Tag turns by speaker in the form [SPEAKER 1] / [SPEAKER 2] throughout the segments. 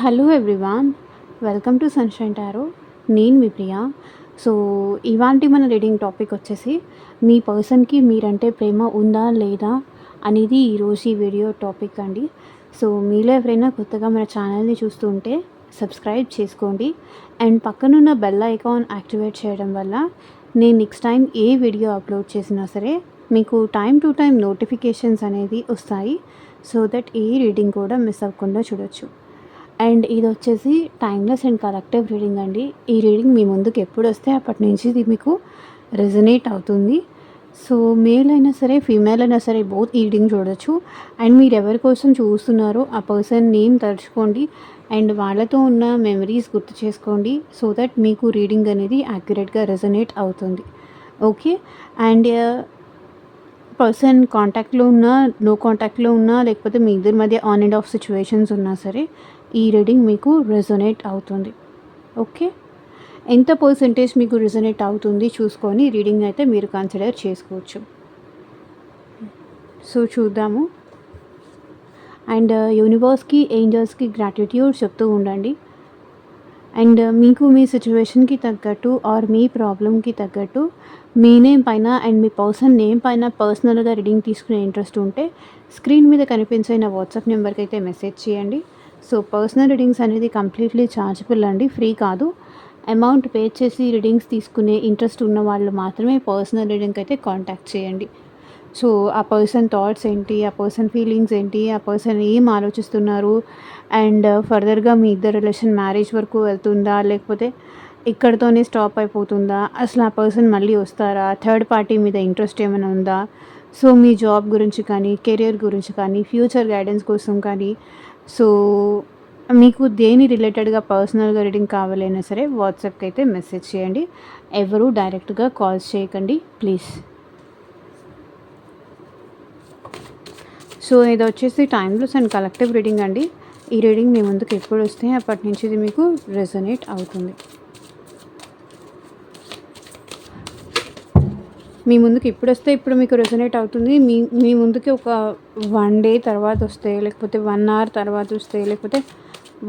[SPEAKER 1] Hello everyone, welcome to sunshine tarot. నేను మీ ప్రియ. So, ఇవాల్టి మన రీడింగ్ టాపిక్ వచ్చేసి మీ పర్సన్‌కి మీరంటే ప్రేమ ఉందా? లేదా? అనేది ఈరోజు ఈ వీడియో టాపిక్ అండి. సో, మీలో ఎవరైనా కొత్తగా మన ఛానల్‌ని చూస్తూ ఉంటే సబ్స్క్రైబ్ చేసుకోండి. అండ్ పక్కనున్న బెల్ ఐకాన్ యాక్టివేట్ చేయడం వల్ల నేను నెక్స్ట్ టైం ఏ వీడియో అప్లోడ్ చేసినా సరే మీకు టైం టు టైం నోటిఫికేషన్స్ అనేది వస్తాయి. సో దట్ ఏ రీడింగ్ కూడా మిస్ అవ్వకుండా చూడొచ్చు. అండ్ ఇది వచ్చేసి టైమ్లెస్ అండ్ కలెక్టివ్ రీడింగ్ అండి. ఈ రీడింగ్ మీ ముందుకు ఎప్పుడు వస్తే అప్పటి నుంచి ఇది మీకు రెజనేట్ అవుతుంది. సో, మేల్ అయినా సరే, ఫీమేల్ అయినా సరే బోత్ ఈ రీడింగ్ చూడొచ్చు. అండ్ మీరు ఎవరి కోసం చూస్తున్నారో ఆ పర్సన్ నేమ్ తలుచుకోండి అండ్ వాళ్ళతో ఉన్న మెమరీస్ గుర్తు చేసుకోండి. సో దట్ మీకు రీడింగ్ అనేది యాక్యురేట్గా రెజనేట్ అవుతుంది. ఓకే. అండ్ పర్సన్ కాంటాక్ట్లో ఉన్నా, నో కాంటాక్ట్లో ఉన్నా, లేకపోతే మీ ఇద్దరి మధ్య ఆన్ అండ్ ఆఫ్ సిచ్యువేషన్స్ ఉన్నా సరే ఈ రీడింగ్ మీకు రెజొనేట్ అవుతుంది. ఓకే. ఎంత పర్సెంటేజ్ మీకు రెజొనేట్ అవుతుంది చూసుకొని రీడింగ్ అయితే మీరు కన్సిడర్ చేసుకోవచ్చు. సో చూద్దాము. అండ్ యూనివర్స్కి, ఏంజల్స్కి గ్రాటిట్యూడ్ చెప్తూ ఉండండి. అండ్ మీకు మీ సిచ్యువేషన్కి తగ్గట్టు ఆర్ మీ ప్రాబ్లమ్కి తగ్గట్టు మీ నేమ్ పైన అండ్ మీ పర్సన్ నేమ్ పైన పర్సనల్గా రీడింగ్ తీసుకునే ఇంట్రెస్ట్ ఉంటే స్క్రీన్ మీద కనిపించే నా వాట్సాప్ నెంబర్కి అయితే మెసేజ్ చేయండి. సో పర్సనల్ రీడింగ్స్ అనేది కంప్లీట్లీ ఛార్జబుల్ అండి, ఫ్రీ కాదు. అమౌంట్ పే చేసి రీడింగ్స్ తీసుకునే ఇంట్రెస్ట్ ఉన్న వాళ్ళు మాత్రమే పర్సనల్ రీడింగ్కి అయితే కాంటాక్ట్ చేయండి. సో ఆ పర్సన్ థాట్స్ ఏంటి, ఆ పర్సన్ ఫీలింగ్స్ ఏంటి, ఆ పర్సన్ ఏం ఆలోచిస్తున్నారు, అండ్ ఫర్దర్గా మీ ఇద్దరు రిలేషన్ మ్యారేజ్ వరకు వెళ్తుందా, లేకపోతే ఇక్కడితోనే స్టాప్ అయిపోతుందా, అసలు ఆ పర్సన్ మళ్ళీ వస్తారా, థర్డ్ పార్టీ మీద ఇంట్రెస్ట్ ఏమైనా ఉందా, సో మీ జాబ్ గురించి కానీ, కెరియర్ గురించి కానీ, ఫ్యూచర్ గైడెన్స్ కోసం కానీ, సో మీకు దేని రిలేటెడ్గా పర్సనల్గా రీడింగ్ కావాలైనా సరే వాట్సాప్కి అయితే మెసేజ్ చేయండి. ఎవరు డైరెక్ట్గా కాల్స్ చేయకండి ప్లీజ్. సో ఇది వచ్చేసి టైమ్లెస్ అండ్ కలెక్టివ్ రీడింగ్ అండి. ఈ రీడింగ్ మీ ముందుకు ఎప్పుడు వస్తే అప్పటి నుంచి ఇది మీకు రెజొనేట్ అవుతుంది. మీ ముందుకు ఇప్పుడు వస్తే ఇప్పుడు మీకు రెజొనేట్ అవుతుంది. మీ ముందుకి ఒక 1 డే తర్వాత వస్తే, లేకపోతే 1 అవర్ తర్వాత వస్తే, లేకపోతే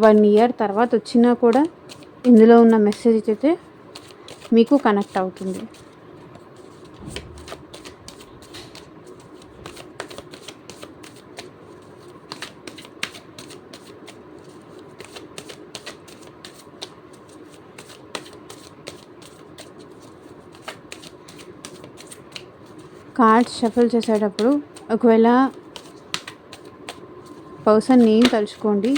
[SPEAKER 1] 1 ఇయర్ తర్వాత వచ్చినా కూడా ఇందులో ఉన్న మెసేజ్ అయితే మీకు కనెక్ట్ అవుతుంది. కార్డ్స్ షఫల్ చేసేటప్పుడు ఒకవేళ పర్సన్ నేమ్ తలుచుకోండి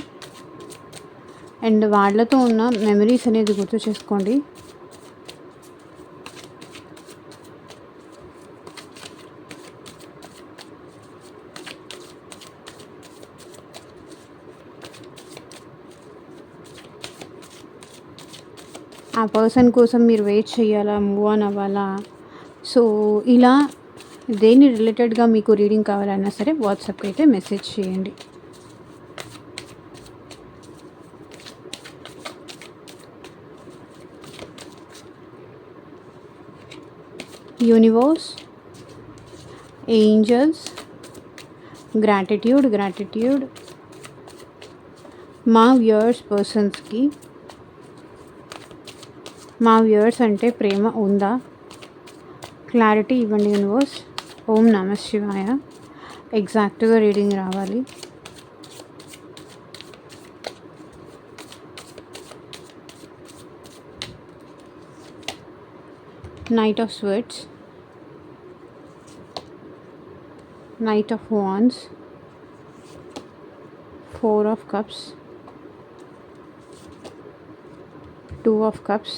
[SPEAKER 1] అండ్ వాళ్ళతో ఉన్న మెమరీస్ అనేది గుర్తు చేసుకోండి. ఆ పర్సన్ కోసం మీరు వెయిట్ చేయాలా, మూవ్ ఆన్ అవ్వాలా, సో ఇలా దేని రిలేటెడ్గా మీకు రీడింగ్ కావాలన్నా సరే వాట్సాప్కి అయితే మెసేజ్ చేయండి. యూనివర్స్, ఏంజల్స్, గ్రాటిట్యూడ్ మా వ్యూయర్స్ పర్సన్స్కి, మా వ్యూయర్స్ అంటే ప్రేమ ఉందా, క్లారిటీ ఇవ్వండి యూనివర్స్. ఓం నమః శివాయ. ఎగ్జాక్ట్గా రీడింగ్ రావాలి. Knight of swords, knight of wands, 4 of cups, 2 of cups,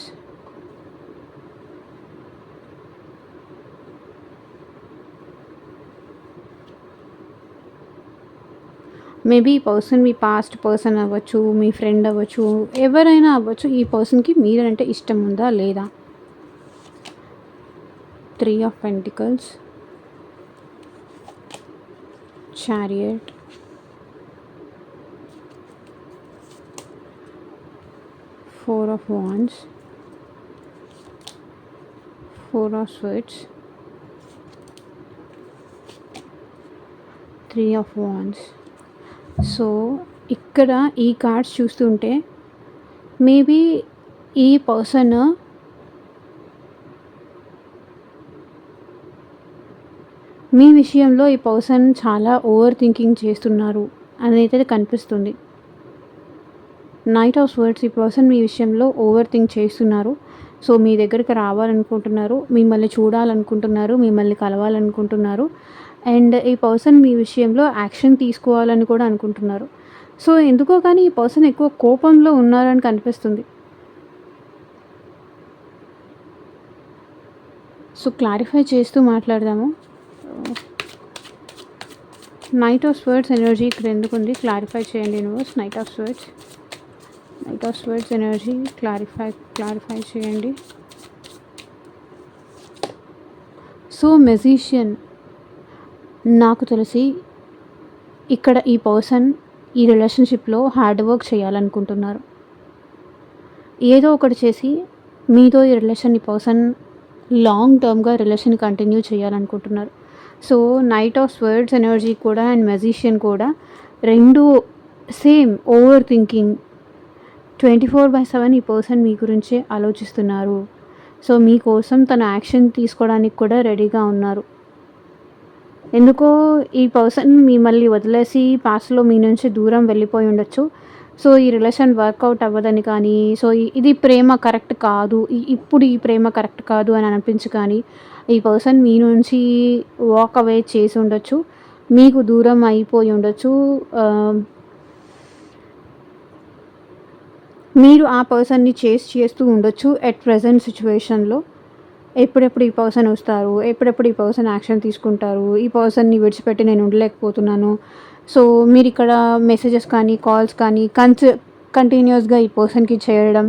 [SPEAKER 1] maybe ఈ పర్సన్ మీ పాస్ట్ పర్సన్ అవ్వచ్చు, మీ ఫ్రెండ్ అవ్వచ్చు, ఎవరైనా అవ్వచ్చు. ఈ పర్సన్కి మీరంటే ఇష్టం ఉందా లేదా. 3 of Pentacles, Chariot, 4 of Wands, 4 of Swords, 3 of Wands. So ఇక్కడ ఈ కార్డ్స్ చూస్తుంటే మేబీ ఈ పర్సన్ మీ విషయంలో ఈ పర్సన్ చాలా ఓవర్ థింకింగ్ చేస్తున్నారు అనేది కనిపిస్తుంది. నైట్ ఆఫ్ స్వర్డ్స్ ఈ పర్సన్ మీ విషయంలో ఓవర్ థింక్ చేస్తున్నారు. సో మీ దగ్గరికి రావాలనుకుంటున్నారు, మిమ్మల్ని చూడాలనుకుంటున్నారు, మిమ్మల్ని కలవాలనుకుంటున్నారు. అండ్ ఈ పర్సన్ మీ విషయంలో యాక్షన్ తీసుకోవాలని కూడా అనుకుంటున్నారు. సో ఎందుకో కానీ ఈ పర్సన్ ఎక్కువ కోపంలో ఉన్నారని కనిపిస్తుంది. సో క్లారిఫై చేస్తూ మాట్లాడదాము. నైట్ ఆఫ్ స్వర్డ్స్ ఎనర్జీ ఇక్కడ ఎందుకు ఉంది క్లారిఫై చేయండి universe. Knight of swords energy clarify చేయండి. సో మెజిషియన్, నాకు తెలిసి ఇక్కడ ఈ పర్సన్ ఈ రిలేషన్షిప్లో హార్డ్ వర్క్ చేయాలనుకుంటున్నారు. ఏదో ఒకటి చేసి మీతో ఈ పర్సన్ లాంగ్ టర్మ్గా రిలేషన్ కంటిన్యూ చేయాలనుకుంటున్నారు. So knight of swords energy కూడా అండ్ మెజిషియన్ కూడా రెండు సేమ్ ఓవర్ థింకింగ్ 24/7 ఈ పర్సన్ మీ గురించే ఆలోచిస్తున్నారు. సో మీకోసం తన యాక్షన్ తీసుకోవడానికి కూడా రెడీగా ఉన్నారు. ఎందుకో ఈ పర్సన్ మిమ్మల్ని వదిలేసి పాస్ట్లో మీ నుంచి దూరం వెళ్ళిపోయి ఉండొచ్చు. సో ఈ రిలేషన్ వర్కౌట్ అవ్వదని కానీ, సో ఇది ప్రేమ కరెక్ట్ కాదు, ఇప్పుడు ఈ ప్రేమ కరెక్ట్ కాదు అని అనిపించి కానీ ఈ పర్సన్ మీ నుంచి వాక్ అవే చేసి ఉండొచ్చు, మీకు దూరం అయిపోయి ఉండొచ్చు. మీరు ఆ పర్సన్ని చేస్తూ ఉండొచ్చు ఎట్ ప్రజెంట్ సిచ్యువేషన్లో. ఎప్పుడెప్పుడు ఈ పర్సన్ వస్తారు, ఎప్పుడెప్పుడు ఈ పర్సన్ యాక్షన్ తీసుకుంటారు, ఈ పర్సన్ని విడిచిపెట్టి నేను ఉండలేకపోతున్నాను. సో మీరు ఇక్కడ మెసేజెస్ కానీ కాల్స్ కానీ కంటిన్యూస్గా ఈ పర్సన్కి చేయడం.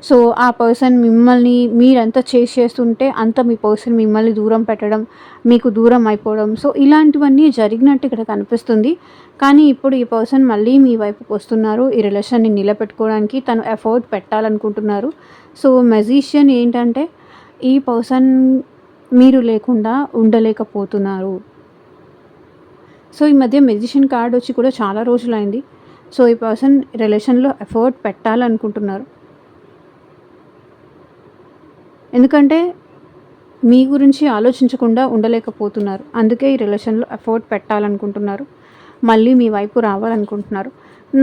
[SPEAKER 1] సో ఆ పర్సన్ మిమ్మల్ని మీరంతా చేస్తుంటే అంత మీ పర్సన్ మిమ్మల్ని దూరం పెట్టడం, మీకు దూరం అయిపోవడం. సో ఇలాంటివన్నీ జరిగినట్టు ఇక్కడ కనిపిస్తుంది. కానీ ఇప్పుడు ఈ పర్సన్ మళ్ళీ మీ వైపుకి వస్తున్నారు. ఈ రిలేషన్ని నిలబెట్టుకోవడానికి తను ఎఫర్ట్ పెట్టాలనుకుంటున్నారు. సో మెజిషియన్ ఏంటంటే ఈ పర్సన్ మీరు లేకుండా ఉండలేకపోతున్నారు. సో ఈ మధ్య మెజిషియన్ కార్డ్ వచ్చి కూడా చాలా రోజులైంది. సో ఈ పర్సన్ రిలేషన్లో ఎఫర్ట్ పెట్టాలనుకుంటున్నారు. ఎందుకంటే మీ గురించి ఆలోచించకుండా ఉండలేకపోతున్నారు. అందుకే ఈ రిలేషన్లో ఎఫర్ట్ పెట్టాలనుకుంటున్నారు. మళ్ళీ మీ వైపు రావాలనుకుంటున్నారు.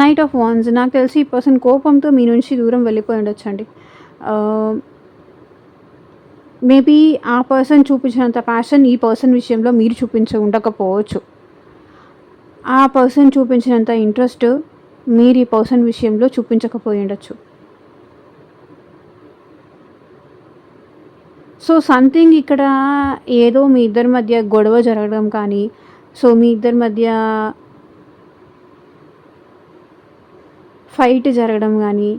[SPEAKER 1] నైట్ ఆఫ్ వాండ్స్, నాకు తెలిసి ఈ పర్సన్ కోపంతో మీ నుంచి దూరం వెళ్ళిపోయి ఉండొచ్చండి. మేబీ ఆ పర్సన్ చూపించినంత ప్యాషన్ ఈ పర్సన్ విషయంలో మీరు ఉండకపోవచ్చు. ఆ పర్సన్ చూపించినంత ఇంట్రెస్ట్ మీరు ఈ పర్సన్ విషయంలో చూపించకపోయి ఉండొచ్చు. సో సంథింగ్ ఇక్కడ ఏదో మీ ఇద్దరి మధ్య గొడవ జరగడం కానీ, సో మీ ఇద్దరి మధ్య ఫైట్ జరగడం కానీ,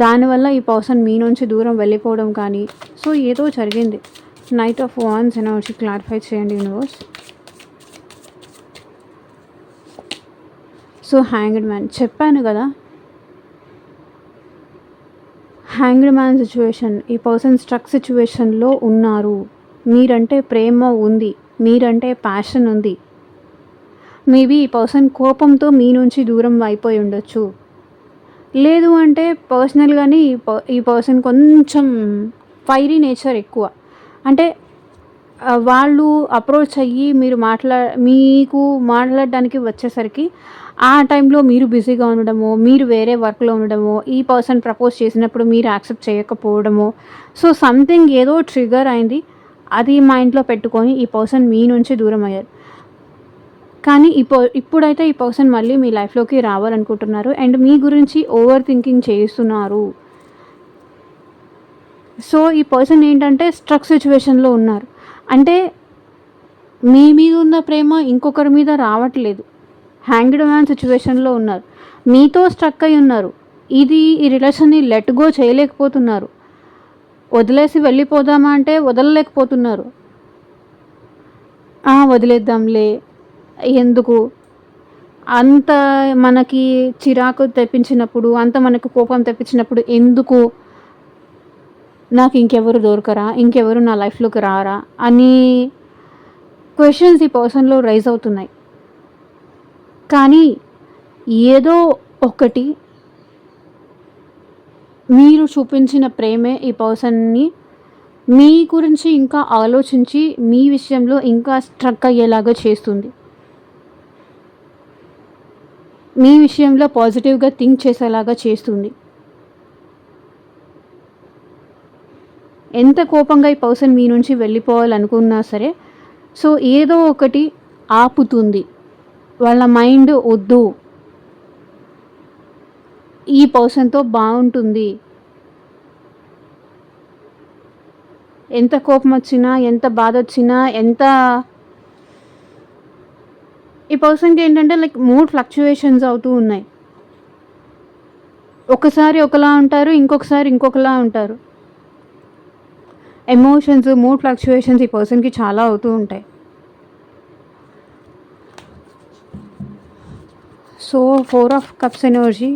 [SPEAKER 1] దానివల్ల ఈ పర్సన్ మీ నుంచి దూరం వెళ్ళిపోవడం కానీ, సో ఏదో జరిగింది. Knight of wands energy clarify చేయండి యూనివర్స్. సో హ్యాంగ్డ్ మ్యాన్, చెప్పాను కదా, హ్యాంగ్డ్ మ్యాన్ సిచ్యువేషన్. ఈ పర్సన్ స్ట్రక్ సిచ్యువేషన్లో ఉన్నారు. మీరంటే ప్రేమ ఉంది, మీరంటే ప్యాషన్ ఉంది. మేబీ ఈ పర్సన్ కోపంతో మీ నుంచి దూరం అయిపోయి ఉండొచ్చు. లేదు అంటే పర్సనల్గానే ఈ పర్సన్ కొంచెం ఫైరీ నేచర్ ఎక్కువ. అంటే వాళ్ళు అప్రోచ్ అయ్యి మీకు మాట్లాడడానికి వచ్చేసరికి ఆ టైంలో మీరు బిజీగా ఉండడమో, మీరు వేరే వర్క్లో ఉండడమో, ఈ పర్సన్ ప్రపోజ్ చేసినప్పుడు మీరు యాక్సెప్ట్ చేయకపోవడమో, సో సంథింగ్ ఏదో ట్రిగర్ అయింది. అది మైండ్లో పెట్టుకొని ఈ పర్సన్ మీ నుంచి దూరం అయ్యారు. కానీ ఇప్పుడైతే ఈ పర్సన్ మళ్ళీ మీ లైఫ్లోకి రావాలనుకుంటున్నారు అండ్ మీ గురించి ఓవర్ థింకింగ్ చేస్తున్నారు. సో ఈ పర్సన్ ఏంటంటే స్ట్రక్ సిచ్యువేషన్లో ఉన్నారు. అంటే మీ మీద ఉన్న ప్రేమ ఇంకొకరి మీద రావట్లేదు. హ్యాంగ్డ్ మ్యాన్ సిచ్యువేషన్లో ఉన్నారు. మీతో స్ట్రక్ అయి ఉన్నారు. ఈ రిలేషన్ని లెట్ గో చేయలేకపోతున్నారు. వదిలేసి వెళ్ళిపోదామా అంటే వదలలేకపోతున్నారు. వదిలేద్దాంలే, ఎందుకు అంత మనకి చిరాకు తెప్పించినప్పుడు, అంత మనకు కోపం తెప్పించినప్పుడు ఎందుకు నాకు ఇంకెవరు దొరకరా, ఇంకెవరు నా లైఫ్లోకి రారా అని క్వశ్చన్స్ ఈ పర్సన్లో రైజ్ అవుతున్నాయి. కానీ ఏదో ఒకటి మీరు చూపించిన ప్రేమే ఈ పర్సన్‌ని మీ గురించి ఇంకా ఆలోచించి, మీ విషయంలో ఇంకా స్ట్రక్ అయ్యేలాగా చేస్తుంది. మీ విషయంలో పాజిటివ్‌గా థింక్ చేసేలాగా చేస్తుంది. ఎంత కోపంగా ఈ పర్సన్ మీ నుంచి వెళ్ళిపోవాలనుకున్నా సరే, సో ఏదో ఒకటి ఆపుతుంది. వాళ్ళ మైండ్ వద్దు, ఈ పర్సన్‌తో బావుంటుంది. ఎంత కోపమొచ్చినా, ఎంత బాధొచ్చినా, ఈ పర్సన్‌కి ఏంటంటే లైక్ మూడ్ ఫ్లక్చుయేషన్స్ అవుతూ ఉన్నాయి. ఒకసారి ఒకలా ఉంటారు, ఇంకొకసారి ఇంకొకలా ఉంటారు. ఎమోషన్స్, మూడ్ ఫ్లక్చుయేషన్స్ ఈ పర్సన్‌కి చాలా అవుతూ ఉంటాయి. సో 4 ఆఫ్ కప్స్ ఎనర్జీ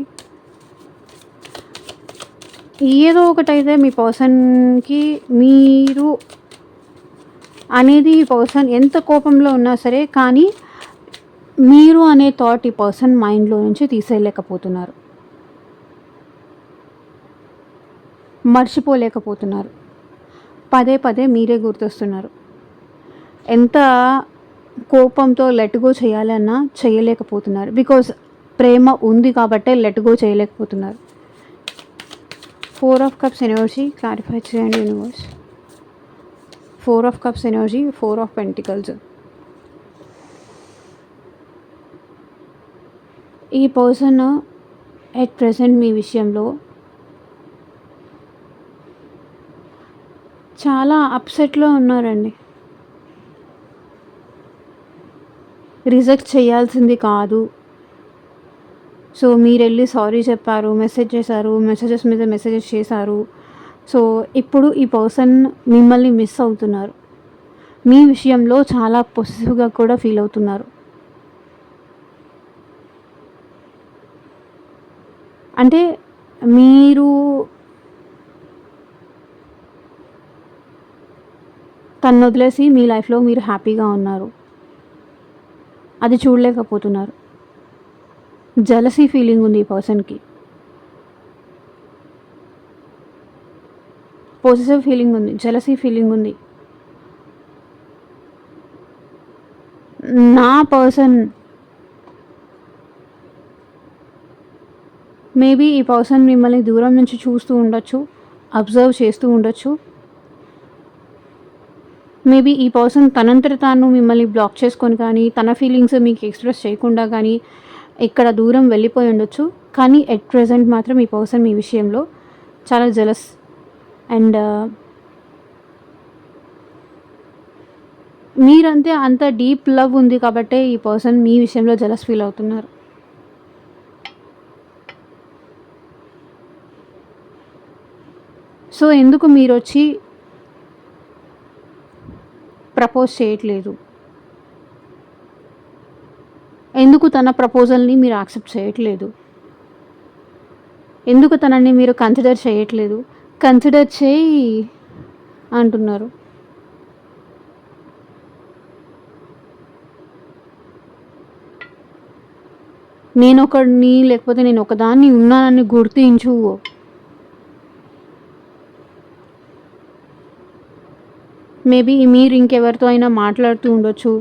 [SPEAKER 1] ఏదో ఒకటైతే మీ పర్సన్‌కి మీరు అనేది ఈ పర్సన్ ఎంత కోపంలో ఉన్నా సరే, కానీ మీరు అనే థాట్ ఈ పర్సన్ మైండ్‌లో నుంచి తీసేయలేకపోతున్నారు. మర్చిపోలేకపోతున్నారు. పదే పదే మీరే గుర్తొస్తున్నారు. ఎంత కోపంతో లెట్ గో చేయాలన్నా చేయలేకపోతున్నారు. బికాజ్ ప్రేమ ఉంది కాబట్టే లెట్ గో చేయలేకపోతున్నారు. 4 ఆఫ్ కప్స్ ఎనర్జీ క్లారిఫై చేయండి universe. 4 of cups energy, 4 of pentacles. ఈ పర్సన్ ఎట్ ప్రెజెంట్ మీ విషయంలో చాలా అప్సెట్లో ఉన్నారండి. రిజెక్ట్ చేయాల్సింది కాదు. సో మీరెళ్ళి సారీ చెప్పారు, మెసేజ్ చేశారు, మెసేజెస్ మీద మెసేజెస్ చేశారు. సో ఇప్పుడు ఈ పర్సన్ మిమ్మల్ని మిస్ అవుతున్నారు. మీ విషయంలో చాలా పొసెసివ్‌గా కూడా ఫీల్ అవుతున్నారు. అంటే మీరు తనను వదిలేసి మీ లైఫ్‌లో మీరు హ్యాపీగా ఉన్నారు. అది చూడలేకపోతున్నారు. జెలసీ ఫీలింగ్ ఉంది ఈ పర్సన్‌కి. పొసెసివ్ ఫీలింగ్ ఉంది, జెలసీ ఫీలింగ్ ఉంది. నా పర్సన్ మేబీ ఈ పర్సన్ మిమ్మల్ని దూరం నుంచి చూస్తూ ఉండొచ్చు, అబ్జర్వ్ చేస్తూ ఉండొచ్చు. మేబీ ఈ పర్సన్ తనంతట తాను మిమ్మల్ని బ్లాక్ చేసుకొని కానీ, తన ఫీలింగ్స్ మీకు ఎక్స్‌ప్రెస్ చేయకుండా కానీ ఇక్కడ దూరం వెళ్ళిపోయి ఉండొచ్చు. కానీ ఎట్ ప్రెజెంట్ మాత్రం ఈ పర్సన్ మీ విషయంలో చాలా జెలస్ అండ్ మీరంతే అంత డీప్ లవ్ ఉంది కాబట్టే ఈ పర్సన్ మీ విషయంలో జెలస్ ఫీల్ అవుతున్నారు. సో ఎందుకు మీరొచ్చి ప్రపోజ్ చేయట్లేదు? ఎందుకు తన ప్రపోజల్‌ని మీరు యాక్సెప్ట్ చేయట్లేదు? ఎందుకు తనని మీరు కన్సిడర్ చేయట్లేదు? కన్సిడర్ చేయి అంటున్నారు. నేనొకడిని లేకపోతే నేను ఒకదాన్ని ఉన్నానని గుర్తించు. మేబీ మీరు ఇంకెవరితో అయినా మాట్లాడుతూ ఉండొచ్చు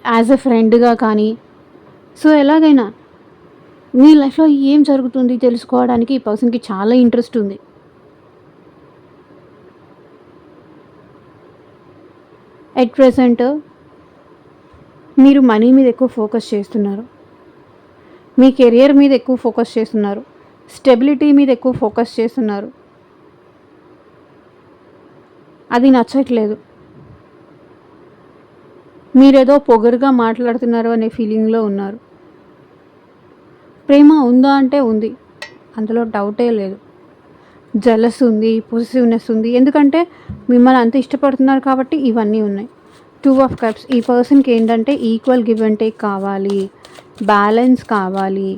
[SPEAKER 1] యాజ్ ఎ ఫ్రెండ్గా కానీ. సో ఎలాగైనా మీ లైఫ్లో ఏం జరుగుతుంది తెలుసుకోవడానికి ఈ పర్సన్కి చాలా ఇంట్రెస్ట్ ఉంది. ఎట్ ప్రెజెంట్ మీరు మనీ మీద ఎక్కువ ఫోకస్ చేస్తున్నారు. మీ కెరియర్ మీద ఎక్కువ ఫోకస్ చేస్తున్నారు. స్టెబిలిటీ మీద ఎక్కువ ఫోకస్ చేస్తున్నారు. అది నచ్చట్లేదు. మీరేదో పొగరుగా మాట్లాడుతున్నారు అనే ఫీలింగ్లో ఉన్నారు. ప్రేమ ఉందా అంటే ఉంది, అందులో డౌటే లేదు. జెలస్ ఉంది, పొసెసివ్‌నెస్ ఉంది. ఎందుకంటే మిమ్మల్ని అంత ఇష్టపడుతున్నారు కాబట్టి ఇవన్నీ ఉన్నాయి. 2 ఆఫ్ కప్స్ ఈ పర్సన్‌కి ఏంటంటే ఈక్వల్ గివ్ అండ్ టేక్ కావాలి, బ్యాలెన్స్ కావాలి.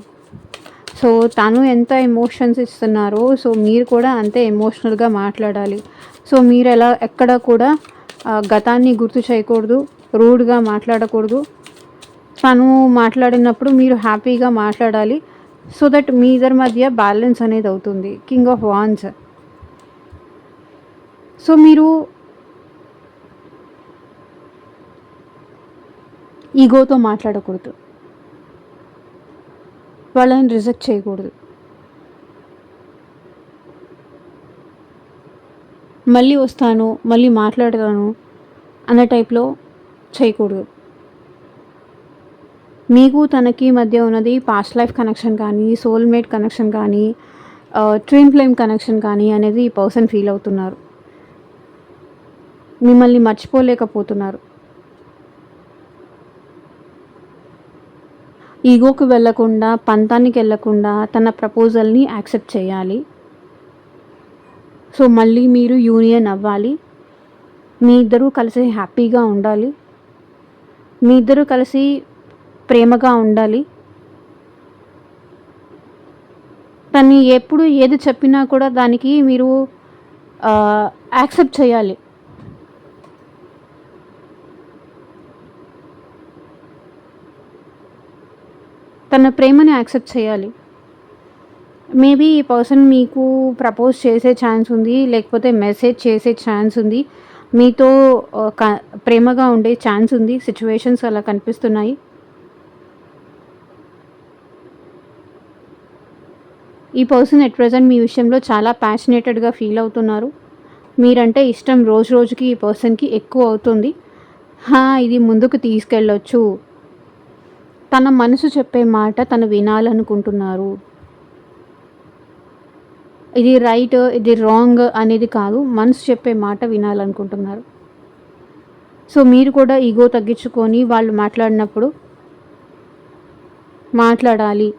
[SPEAKER 1] సో తను ఎంత ఎమోషన్స్ ఇస్తున్నారో సో మీరు కూడా అంతే ఎమోషనల్గా మాట్లాడాలి. సో మీరు ఎక్కడ కూడా గతాన్ని గుర్తు చేయకూడదు, రూడ్గా మాట్లాడకూడదు. తను మాట్లాడినప్పుడు మీరు హ్యాపీగా మాట్లాడాలి. సో దట్ మీ ఇద్దరి మధ్య బ్యాలెన్స్ అనేది అవుతుంది. King of wands. సో మీరు ఈగోతో మాట్లాడకూడదు. వాళ్ళని రిజెక్ట్ చేయకూడదు. మళ్ళీ వస్తాను, మళ్ళీ మాట్లాడతాను అన్న టైప్‌లో చేయకూడదు. మీకు తనకి మధ్య ఉన్నది పాస్ట్ లైఫ్ కనెక్షన్ కానీ, సోల్‌మేట్ కనెక్షన్ కానీ, ట్విన్ ఫ్లేమ్ కనెక్షన్ కానీ అనేది ఈ పర్సన్ ఫీల్ అవుతున్నారు. మిమ్మల్ని మర్చిపోలేకపోతున్నారు. ఈగోకి వెళ్ళకుండా, పంతానికి వెళ్ళకుండా తన ప్రపోజల్‌ని యాక్సెప్ట్ చేయాలి. సో మళ్ళీ మీరు యూనియన్ అవ్వాలి. మీ ఇద్దరూ కలిసి హ్యాపీగా ఉండాలి. మీ ఇద్దరూ కలిసి ప్రేమగా ఉండాలి. తను ఎప్పుడు ఏది చెప్పినా కూడా దానికి మీరు యాక్సెప్ట్ చేయాలి. తన ప్రేమని యాక్సెప్ట్ చేయాలి. మేబీ ఈ పర్సన్ మీకు ప్రపోజ్ చేసే ఛాన్స్ ఉంది, లేకపోతే మెసేజ్ చేసే ఛాన్స్ ఉంది, మీతో ప్రేమగా ఉండే ఛాన్స్ ఉంది. సిచ్యువేషన్స్ అలా కనిపిస్తున్నాయి. ఈ పర్సన్ ఎట్ ప్రెజెంట్ మీ విషయంలో చాలా ప్యాషనేటెడ్గా ఫీల్ అవుతున్నారు. మీరంటే ఇష్టం రోజు రోజుకి ఈ పర్సన్కి ఎక్కువ అవుతుంది. ఇది ముందుకు తీసుకెళ్ళొచ్చు. తన మనసు చెప్పే మాట తను వినాలనుకుంటున్నారు. ఇది రైట్, ఇది రాంగ్ అనేది కాదు, మనసు చెప్పే మాట వినాలనుకుంటున్నారు. సో మీరు కూడా ఈగో తగ్గించుకొని వాళ్ళు మాట్లాడినప్పుడు మాట్లాడాలి.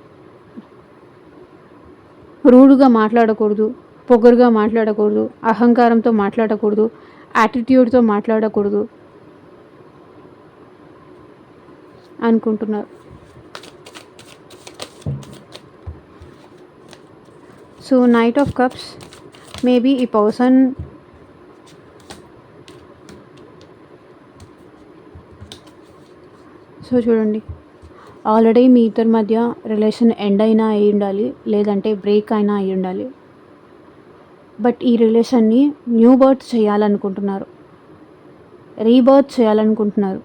[SPEAKER 1] రూడ్గా మాట్లాడకూడదు, పొగరుగా మాట్లాడకూడదు, అహంకారంతో మాట్లాడకూడదు, యాటిట్యూడ్తో మాట్లాడకూడదు అనుకుంటున్నారు. So knight of cups, maybe ఈ పర్సన్ సో చూడండి, ఆల్రెడీ మీ ఇద్దరి మధ్య రిలేషన్ ఎండ్ అయినా అయి ఉండాలి, లేదంటే బ్రేక్ అయినా అయి ఉండాలి. బట్ ఈ రిలేషన్ని న్యూ బర్త్ చేయాలనుకుంటున్నారు, రీబర్త్ చేయాలనుకుంటున్నారు.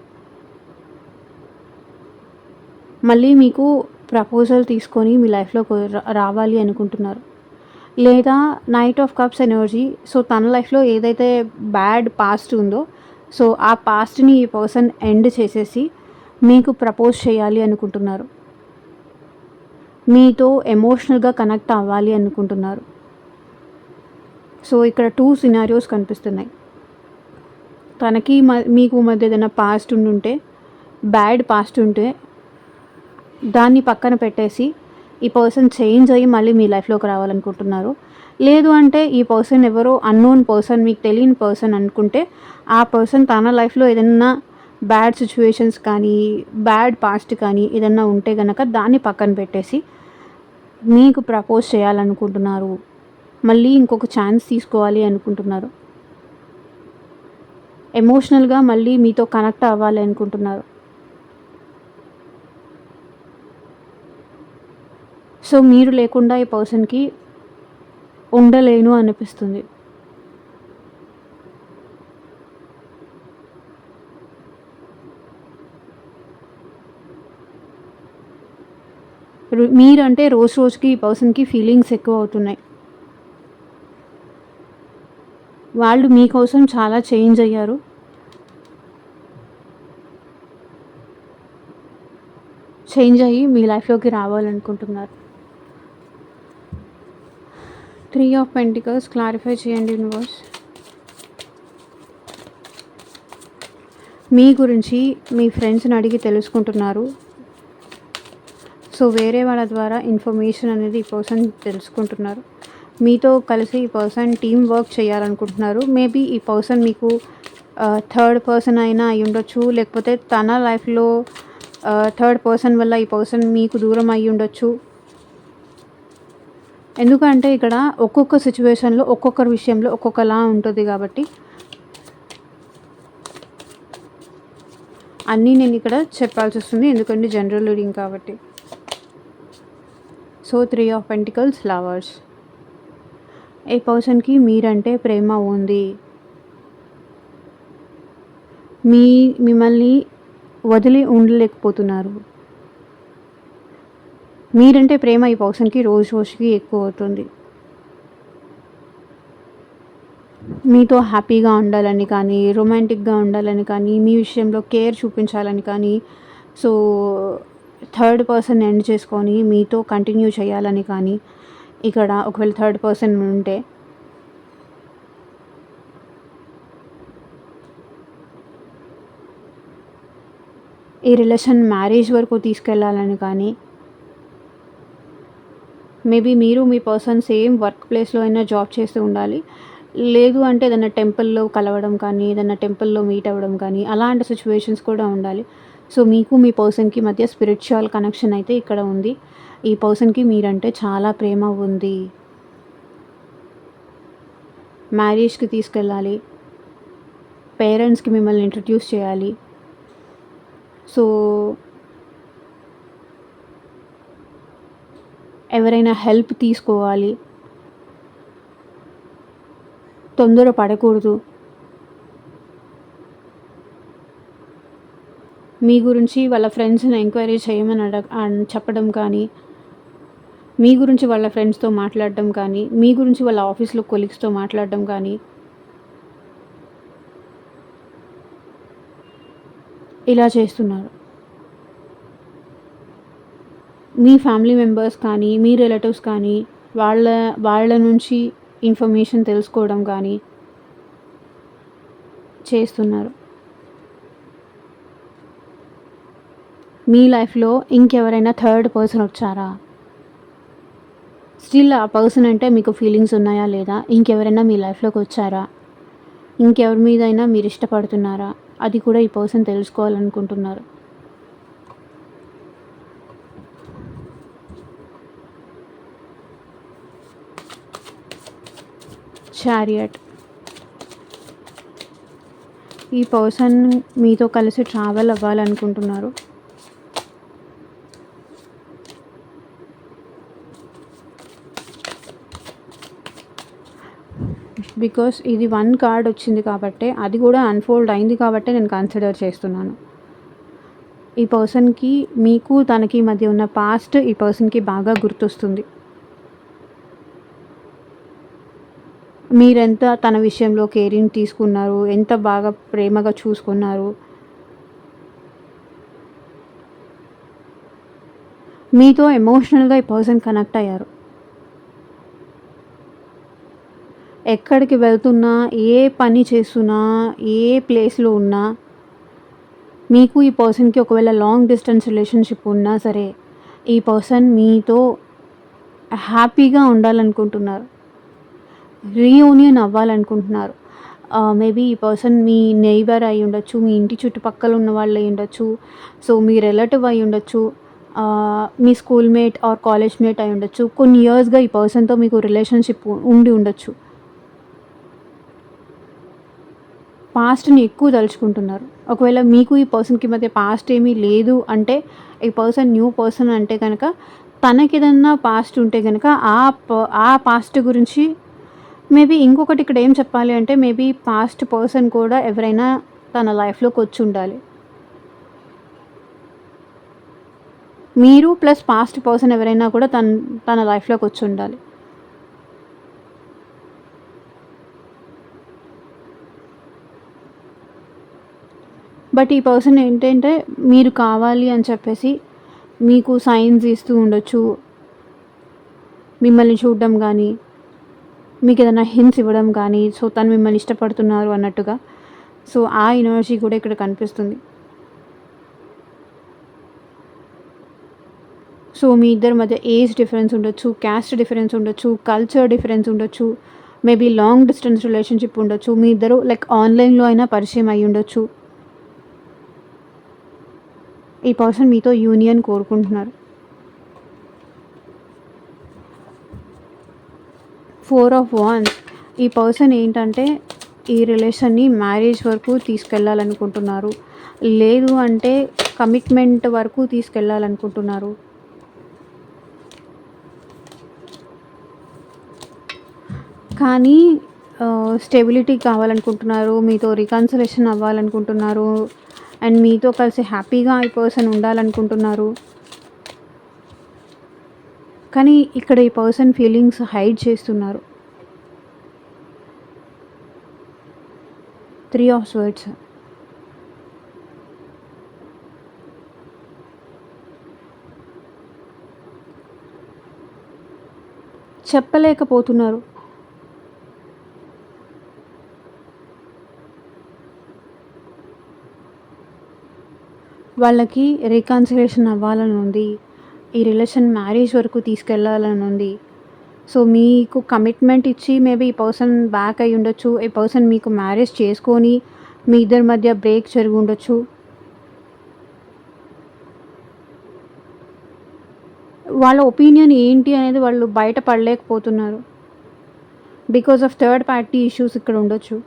[SPEAKER 1] మళ్ళీ మీకు ప్రపోజల్ తీసుకొని మీ లైఫ్లోకి రావాలి అనుకుంటున్నారు. లేదా knight of cups energy, so తన లైఫ్లో ఏదైతే బ్యాడ్ పాస్ట్ ఉందో, సో ఆ పాస్ట్ని ఈ పర్సన్ ఎండ్ చేసేసి మీకు ప్రపోజ్ చేయాలి అనుకుంటున్నారు. మీతో ఎమోషనల్గా కనెక్ట్ అవ్వాలి అనుకుంటున్నారు. సో ఇక్కడ 2 సినారియోస్ కనిపిస్తున్నాయి. తనకి మీకు మధ్య ఏదైనా పాస్ట్ ఉండుంటే, బ్యాడ్ పాస్ట్ ఉంటే దాన్ని పక్కన పెట్టేసి ఈ పర్సన్ చేంజ్ అయ్యి మళ్ళీ మీ లైఫ్లోకి రావాలనుకుంటున్నారు. లేదు అంటే ఈ పర్సన్ ఎవరో అన్నోన్ పర్సన్, మీకు తెలియని పర్సన్ అనుకుంటే, ఆ పర్సన్ తన లైఫ్లో ఏదైనా బ్యాడ్ సిచ్యువేషన్స్ కానీ, బ్యాడ్ పాస్ట్ కానీ ఏదన్నా ఉంటే కనుక దాన్ని పక్కన పెట్టేసి మీకు ప్రపోజ్ చేయాలనుకుంటున్నారు. మళ్ళీ ఇంకొక ఛాన్స్ తీసుకోవాలి అనుకుంటున్నారు. ఎమోషనల్గా మళ్ళీ మీతో కనెక్ట్ అవ్వాలి అనుకుంటున్నారు. సో మీరు లేకుండా ఈ పర్సన్కి ఉండలేను అనిపిస్తుంది. మీరంటే రోజు రోజుకి ఈ పర్సన్కి ఫీలింగ్స్ ఎక్కువ అవుతున్నాయి. వాళ్ళు మీకోసం చాలా చేంజ్ అయ్యారు. చేంజ్ అయ్యి మీ లైఫ్లోకి రావాలనుకుంటున్నారు. 3 ఆఫ్ పెంటికల్స్ క్లారిఫై చేయండి యూనివర్స్. మీ గురించి మీ ఫ్రెండ్స్ని అడిగి తెలుసుకుంటున్నారు. సో వేరే వాళ్ళ ద్వారా ఇన్ఫర్మేషన్ అనేది ఈ పర్సన్ తెలుసుకుంటున్నారు. మీతో కలిసి ఈ పర్సన్ టీమ్ వర్క్ చేయాలనుకుంటున్నారు. మేబీ ఈ పర్సన్ మీకు థర్డ్ పర్సన్ అయినా అయి ఉండొచ్చు, లేకపోతే తన లైఫ్లో థర్డ్ పర్సన్ వల్ల ఈ పర్సన్ మీకు దూరం అయ్యి ఉండొచ్చు. ఎందుకంటే ఇక్కడ ఒక్కొక్క సిచ్యువేషన్లో ఒక్కొక్కరి విషయంలో ఒక్కొక్కలా ఉంటుంది కాబట్టి అన్నీ నేను ఇక్కడ చెప్పాల్సి వస్తుంది, ఎందుకంటే జనరల్ రీడింగ్ కాబట్టి. So 3 of pentacles, lovers. A పర్సన్కి మీరంటే ప్రేమ ఉంది. మిమ్మల్ని వదిలి ఉండలేకపోతున్నారు. మీరంటే ప్రేమ ఈ పర్సన్కి రోజు రోజుకి ఎక్కువ అవుతుంది. మీతో హ్యాపీగా ఉండాలని కానీ, రొమాంటిక్గా ఉండాలని కానీ, మీ విషయంలో కేర్ చూపించాలని కానీ, సో థర్డ్ పర్సన్ ఎండ్ చేసుకొని మీతో కంటిన్యూ చేయాలని కానీ, ఇక్కడ ఒకవేళ థర్డ్ పర్సన్ ఉంటే ఈ రిలేషన్ మ్యారేజ్ వరకు తీసుకెళ్ళాలని కానీ, మేబీ మీరు మీ పర్సన్ సేమ్ వర్క్ ప్లేస్లో అయినా జాబ్ చేస్తూ ఉండాలి. లేదు అంటే ఏదైనా టెంపుల్లో కలవడం కానీ, ఏదైనా టెంపుల్లో మీట్ అవ్వడం కానీ, అలాంటి సిచ్యువేషన్స్ కూడా ఉండాలి. సో మీకు మీ పర్సన్కి మధ్య స్పిరిచువల్ కనెక్షన్ అయితే ఇక్కడ ఉంది. ఈ పర్సన్కి మీరంటే చాలా ప్రేమ ఉంది. మ్యారేజ్కి తీసుకెళ్ళాలి, పేరెంట్స్కి మిమ్మల్ని ఇంట్రడ్యూస్ చేయాలి. సో ఎవరైనా హెల్ప్ తీసుకోవాలి, తొందర పడకూడదు. మీ గురించి వాళ్ళ ఫ్రెండ్స్ని ఎంక్వైరీ చేయమని చెప్పడం కానీ, మీ గురించి వాళ్ళ ఫ్రెండ్స్తో మాట్లాడడం కానీ, మీ గురించి వాళ్ళ ఆఫీస్లో కొలీగ్స్తో మాట్లాడడం కానీ, ఇలా చేస్తున్నారు. మీ ఫ్యామిలీ మెంబర్స్ కానీ, మీ రిలేటివ్స్ కానీ వాళ్ళ నుంచి ఇన్ఫర్మేషన్ తెలుసుకోవడం కానీ చేస్తున్నారు. మీ లైఫ్లో ఇంకెవరైనా థర్డ్ పర్సన్ వచ్చారా? స్టిల్ ఆ పర్సన్ అంటే మీకు ఫీలింగ్స్ ఉన్నాయా లేదా? ఇంకెవరైనా మీ లైఫ్లోకి వచ్చారా? ఇంకెవరి మీదైనా మీరు ఇష్టపడుతున్నారా? అది కూడా ఈ పర్సన్ తెలుసుకోవాలనుకుంటున్నారు. చారియట్. ఈ పర్సన్ మీతో కలిసి ట్రావెల్ అవ్వాలనుకుంటున్నారు. బికాస్ ఇది 1 కార్డ్ వచ్చింది కాబట్టి, అది కూడా అన్ఫోల్డ్ అయింది కాబట్టి నేను కన్సిడర్ చేస్తున్నాను. ఈ పర్సన్కి మీకు తనకి మధ్య ఉన్న పాస్ట్ ఈ పర్సన్కి బాగా గుర్తొస్తుంది. మీరెంత తన విషయంలో కేరింగ్ తీసుకున్నారు, ఎంత బాగా ప్రేమగా చూసుకున్నారు. మీతో ఎమోషనల్గా ఈ పర్సన్ కనెక్ట్ అయ్యారు. ఎక్కడికి వెళ్తున్నా, ఏ పని చేస్తున్నా, ఏ ప్లేస్లో ఉన్నా, మీకు ఈ పర్సన్కి ఒకవేళ లాంగ్ డిస్టెన్స్ రిలేషన్షిప్ ఉన్నా సరే, ఈ పర్సన్ మీతో హ్యాపీగా ఉండాలనుకుంటున్నారు, రీయూనియన్ అవ్వాలనుకుంటున్నారు. మేబీ ఈ పర్సన్ మీ నైబర్ అయి ఉండొచ్చు, మీ ఇంటి చుట్టుపక్కల ఉన్న వాళ్ళు అయి ఉండొచ్చు, సో మీ రిలేటివ్ అయి ఉండొచ్చు, మీ స్కూల్మేట్ ఆర్ కాలేజ్ మేట్ అయి ఉండొచ్చు. కొన్ని ఇయర్స్గా ఈ పర్సన్తో మీకు రిలేషన్షిప్ ఉండి ఉండొచ్చు. పాస్ట్ని ఎక్కువ తలుచుకుంటున్నారు. ఒకవేళ మీకు ఈ పర్సన్కి మధ్య పాస్ట్ ఏమీ లేదు అంటే, ఈ పర్సన్ న్యూ పర్సన్ అంటే కనుక, తనకి ఏదన్నా పాస్ట్ ఉంటే కనుక ఆ పాస్ట్ గురించి మేబీ ఇంకొకటి ఇక్కడ ఏం చెప్పాలి అంటే, మేబీ పాస్ట్ పర్సన్ కూడా ఎవరైనా తన లైఫ్లోకి వచ్చి ఉండాలి. మీరు ప్లస్ పాస్ట్ పర్సన్ ఎవరైనా కూడా తన లైఫ్లోకి వచ్చి ఉండాలి. బట్ ఈ పర్సన్ ఏంటంటే, మీరు కావాలి అని చెప్పేసి మీకు సైన్స్ ఇస్తూ ఉండొచ్చు, మిమ్మల్ని చూడడం కానీ, మీకు ఏదైనా హింట్స్ ఇవ్వడం కానీ, సో తను మిమ్మల్ని ఇష్టపడుతున్నారు అన్నట్టుగా. సో ఆ ఎనర్జీ కూడా ఇక్కడ కనిపిస్తుంది. సో మీ ఇద్దరి మధ్య ఏజ్ డిఫరెన్స్ ఉండొచ్చు, క్యాస్ట్ డిఫరెన్స్ ఉండొచ్చు, కల్చర్ డిఫరెన్స్ ఉండొచ్చు, మేబీ లాంగ్ డిస్టెన్స్ రిలేషన్షిప్ ఉండొచ్చు. మీ ఇద్దరు లైక్ ఆన్లైన్లో అయినా పరిచయం అయ్యి ఉండొచ్చు. ఈ పర్సన్ మీతో యూనియన్ కోరుకుంటున్నారు. 4 ఆఫ్ వాండ్స్. ఈ పర్సన్ ఏంటంటే, ఈ రిలేషన్ని మ్యారేజ్ వరకు తీసుకెళ్ళాలనుకుంటున్నారు. లేదు అంటే కమిట్మెంట్ వరకు తీసుకెళ్ళాలనుకుంటున్నారు. కానీ స్టెబిలిటీ కావాలనుకుంటున్నారు. మీతో రికన్సిలేషన్ అవ్వాలనుకుంటున్నారు. అండ్ మీతో కలిసి హ్యాపీగా ఈ పర్సన్ ఉండాలనుకుంటున్నారు. కానీ ఇక్కడ ఈ పర్సన్ ఫీలింగ్స్ హైడ్ చేస్తున్నారు. 3 ఆఫ్ స్వర్డ్స్. చెప్పలేకపోతున్నారు. వాళ్ళకి రికన్సిలేషన్ అవ్వాలని ఉంది. ఈ రిలేషన్ మ్యారేజ్ వరకు తీసుకెళ్ళాలని ఉంది. సో మీకు కమిట్మెంట్ ఇచ్చి మేబీ ఈ పర్సన్ బ్యాక్ అయ్యి ఉండొచ్చు. ఈ పర్సన్ మీకు మ్యారేజ్ చేసుకొని మీ ఇద్దరి మధ్య బ్రేక్ జరిగి ఉండొచ్చు. వాళ్ళ ఒపీనియన్ ఏంటి అనేది వాళ్ళు బయట పడలేకపోతున్నారు. Because of third party issues ఇక్కడ ఉండొచ్చు.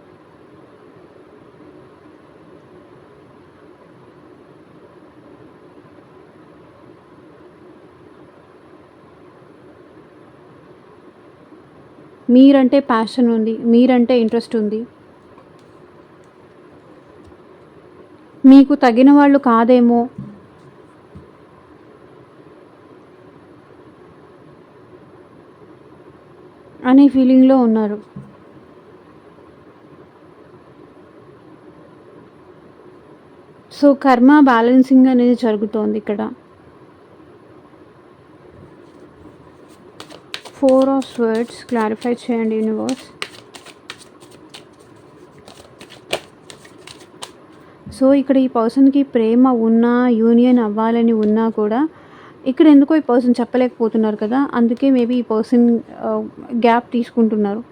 [SPEAKER 1] మీరంటే ప్యాషన్ ఉంది. మీరంటే ఇంట్రెస్ట్ ఉంది. మీకు తగిన వాళ్ళు కాదేమో అనే ఫీలింగ్లో ఉన్నారు. సో కర్మ బ్యాలెన్సింగ్ అనేది జరుగుతోంది ఇక్కడ. 4 ఆఫ్ స్వర్డ్స్ క్లారిఫై చేయండి యూనివర్స్. సో ఇక్కడ ఈ పర్సన్కి ప్రేమ ఉన్నా, యూనియన్ అవ్వాలని ఉన్నా కూడా ఇక్కడ ఎందుకో ఈ పర్సన్ చెప్పలేకపోతున్నారు కదా. అందుకే మేబీ ఈ పర్సన్ గ్యాప్ తీసుకుంటున్నారు.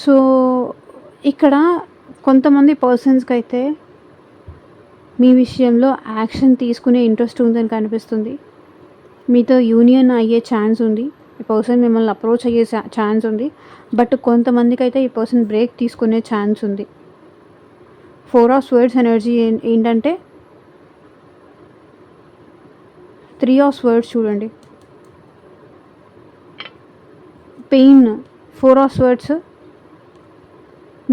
[SPEAKER 1] సో ఇక్కడ కొంతమంది పర్సన్స్కి అయితే మీ విషయంలో యాక్షన్ తీసుకునే ఇంట్రెస్ట్ ఉందని కనిపిస్తుంది. మీతో యూనియన్ అయ్యే ఛాన్స్ ఉంది. ఈ పర్సన్ మిమ్మల్ని అప్రోచ్ అయ్యే ఛాన్స్ ఉంది. బట్ కొంతమందికి అయితే ఈ పర్సన్ బ్రేక్ తీసుకునే ఛాన్స్ ఉంది. 4 ఆఫ్ స్వర్డ్స్ ఎనర్జీ ఏంటంటే 3 ఆఫ్ స్వర్డ్స్ చూడండి. పెయిన్. 4 ఆఫ్ స్వర్డ్స్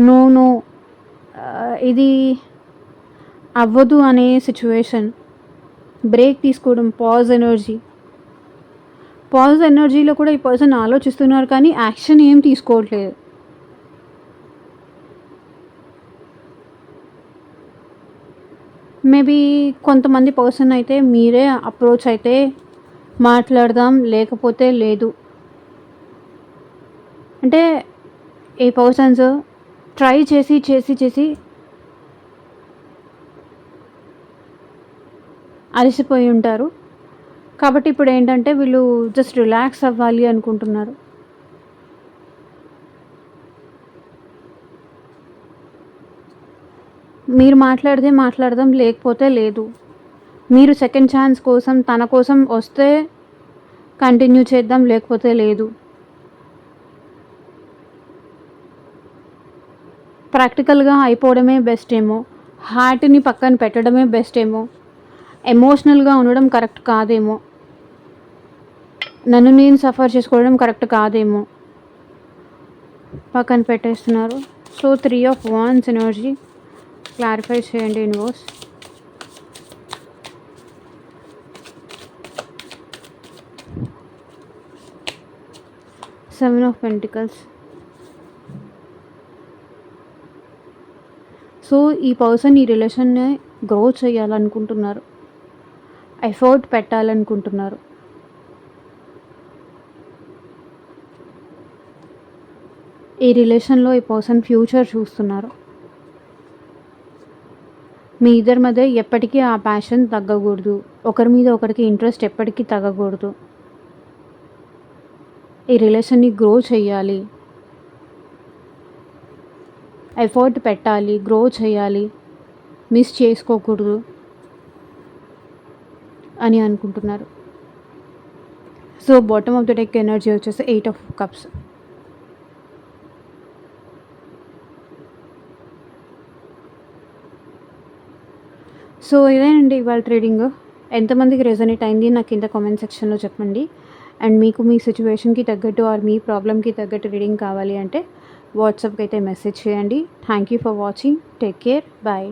[SPEAKER 1] నో ఇది అవ్వదు అనే సిచ్యువేషన్. బ్రేక్ తీసుకోవడం. పాజ్ ఎనర్జీలో కూడా ఈ పర్సన్ ఆలోచిస్తున్నారు కానీ యాక్షన్ ఏం తీసుకోవట్లేదు. మేబీ కొంతమంది పర్సన్ అయితే మీరే అప్రోచ్ అయితే మాట్లాడదాం, లేకపోతే లేదు. అంటే ఈ పర్సన్స్ ట్రై చేసి అలసిపోయి ఉంటారు. కాబట్టి ఇప్పుడు ఏంటంటే వీళ్ళు జస్ట్ రిలాక్స్ అవ్వాలి అనుకుంటున్నారు. మీరు మాట్లాడితే మాట్లాడదాం, లేకపోతే లేదు. మీరు సెకండ్ ఛాన్స్ కోసం తన కోసం వస్తే కంటిన్యూ చేద్దాం, లేకపోతే లేదు. ప్రాక్టికల్గా అయిపోవడమే బెస్ట్ ఏమో. హార్ట్ని పక్కన పెట్టడమే బెస్ట్ ఏమో. ఎమోషనల్గా ఉండడం కరెక్ట్ కాదేమో. నన్ను నేను సఫర్ చేసుకోవడం కరెక్ట్ కాదేమో. పక్కన పెట్టేస్తున్నారు. So 3 of wands energy clarify చేయండి universe. Seven of pentacles. So ఈ పర్సన్ ఈ రిలేషన్ని గ్రో చేయాలనుకుంటున్నారు. ఎఫర్ట్ పెట్టాలనుకుంటున్నారు. ఈ రిలేషన్లో ఈ పర్సన్ ఫ్యూచర్ చూస్తున్నారు. మీ ఇద్దరి మధ్య ఎప్పటికీ ఆ ప్యాషన్ తగ్గకూడదు. ఒకరి మీద ఒకరికి ఇంట్రెస్ట్ ఎప్పటికీ తగ్గకూడదు. ఈ రిలేషన్ని గ్రో చేయాలి. ఎఫర్ట్ పెట్టాలి, గ్రో చేయాలి, మిస్ చేసుకోకూడదు అని అనుకుంటున్నారు. So bottom of the deck energy వచ్చేసి 8 ఆఫ్ కప్స్. సో ఇదేనండి ఇవాళ ట్రీడింగ్. ఎంతమందికి రెజొనేట్ అయింది నాకు కింద కామెంట్ సెక్షన్‌లో చెప్పండి. అండ్ మీకు మీ సిట్యుయేషన్‌కి తగ్గట్టు ఆర్ మీ ప్రాబ్లమ్‌కి తగ్గట్టు రీడింగ్ కావాలి అంటే వాట్సాప్‌కి అయితే మెసేజ్ చేయండి. Thank you for watching. Take care. By.